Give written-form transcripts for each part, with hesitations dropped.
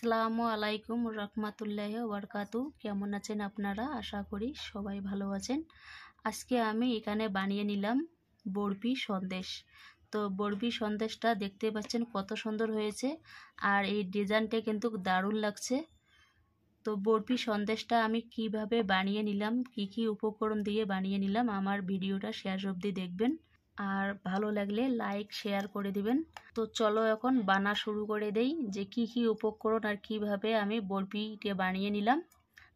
আসসালামু আলাইকুম রহমতুল্লাহি ওয়া বারাকাতু। কেমন আছেন আপনারা? আশা করি সবাই ভালো আছেন। আজকে আমি এখানে বানিয়ে নিলাম বরফি সন্দেশ। তো বরফি সন্দেশটা দেখতে পাচ্ছেন কত সুন্দর হয়েছে, আর এই ডিজাইনটা কিন্তু দারুণ লাগছে। তো বরফি সন্দেশটা আমি কিভাবে বানিয়ে নিলাম, কি উপকরণ দিয়ে বানিয়ে নিলাম, আমার ভিডিওটা শেষ অবধি দেখবেন। আর ভালো লাগলে লাইক শেয়ার করে দিবেন। তো চলো এখন বানা শুরু করে দেই, যে কি উপকরণ আর কিভাবে আমি বরফিটা বানিয়ে নিলাম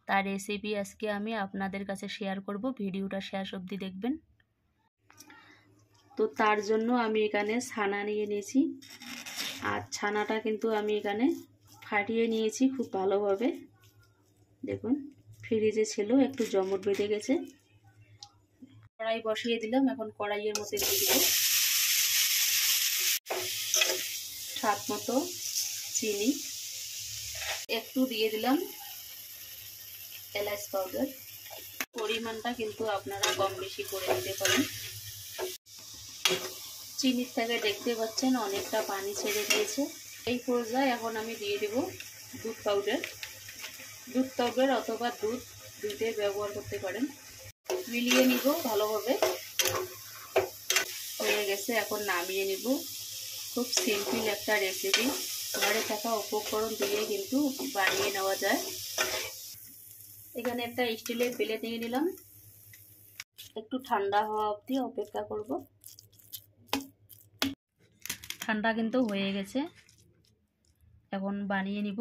তার রেসিপি আজকে আমি আপনাদের কাছে শেয়ার করব। ভিডিওটা শেষ অবধি দেখবেন। তো তার জন্য আমি এখানে ছানা নিয়ে নিয়েছি, আর ছানাটা কিন্তু আমি এখানে ফাটিয়ে নিয়েছি খুব ভালোভাবে। দেখুন, ফ্রিজে ছিল, একটু জমট বেঁধে গেছে। কড়াই বসিয়ে দিলাম, এখন কড়াইয়ের মধ্যে দিয়ে দিব স্বাদ মতো চিনি, একটু দিয়ে দিলাম এলাচ পাউডার। পরিমাণটা কিন্তু আপনারা কম বেশি করে দিতে পারেন। চিনির থেকে দেখতে পাচ্ছেন অনেকটা পানি ছেড়ে দিয়েছে। এই পর্যায়ে এখন আমি দিয়ে দেব দুধ পাউডার অথবা দুধের ব্যবহার করতে পারেন। মিলিয়ে নিব ভালোভাবে। হয়ে গেছে, এখন নামিয়ে নিব। খুব সিম্পল একটা রেসিপি, ঘরে থাকা উপকরণ দিয়ে কিন্তু বানিয়ে নেওয়া যায়। এখানে একটা স্টিলের প্লেট নিয়ে নিলাম, একটু ঠান্ডা হওয়া অবধি অপেক্ষা করব। ঠান্ডা কিন্তু হয়ে গেছে, এখন বানিয়ে নিব।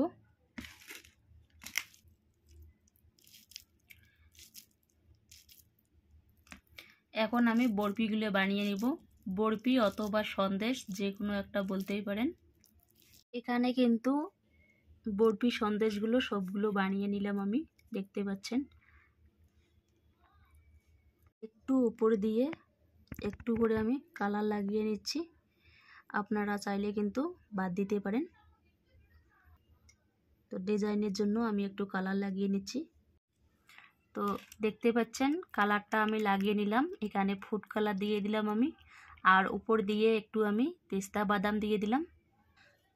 এখন আমি বরফিগুলো বানিয়ে নিব। বরফি অথবা সন্দেশ যে কোনো একটা বলতেই পারেন। এখানে কিন্তু বরফি সন্দেশগুলো সবগুলো বানিয়ে নিলাম আমি, দেখতে পাচ্ছেন। একটু উপর দিয়ে একটু করে আমি কালার লাগিয়ে নিচ্ছি, আপনারা চাইলে কিন্তু বাদ দিতে পারেন। তো ডিজাইনের জন্য আমি একটু কালার লাগিয়ে নিচ্ছি। তো দেখতে পাচ্ছেন কালারটা আমি লাগিয়ে নিলাম। এখানে ফুড কালার দিয়ে দিলাম আমি, আর উপর দিয়ে একটু আমি পেস্তা বাদাম দিয়ে দিলাম।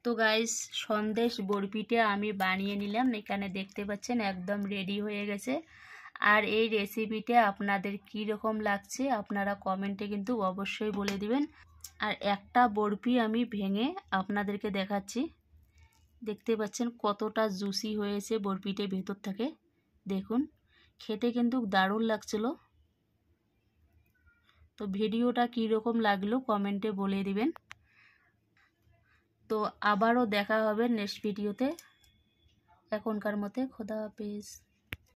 তো গাইস, সন্দেশ বরফিটা আমি বানিয়ে নিলাম। এখানে দেখতে পাচ্ছেন একদম রেডি হয়ে গেছে। আর এই রেসিপিটা আপনাদের কি রকম লাগছে আপনারা কমেন্টে কিন্তু অবশ্যই বলে দিবেন। আর একটা বরফি আমি ভেঙে আপনাদেরকে দেখাচ্ছি। দেখতে পাচ্ছেন কতটা জুসি হয়েছে বরফিটা ভেতর থেকে। দেখুন, খেতে কিন্তু দারুণ লাগছিল। তো ভিডিওটা কি রকম লাগলো কমেন্টে বলে দিবেন। তো আবারও দেখা হবে নেক্সট ভিডিওতে। এখনকার মতে খোদা হাফেজ।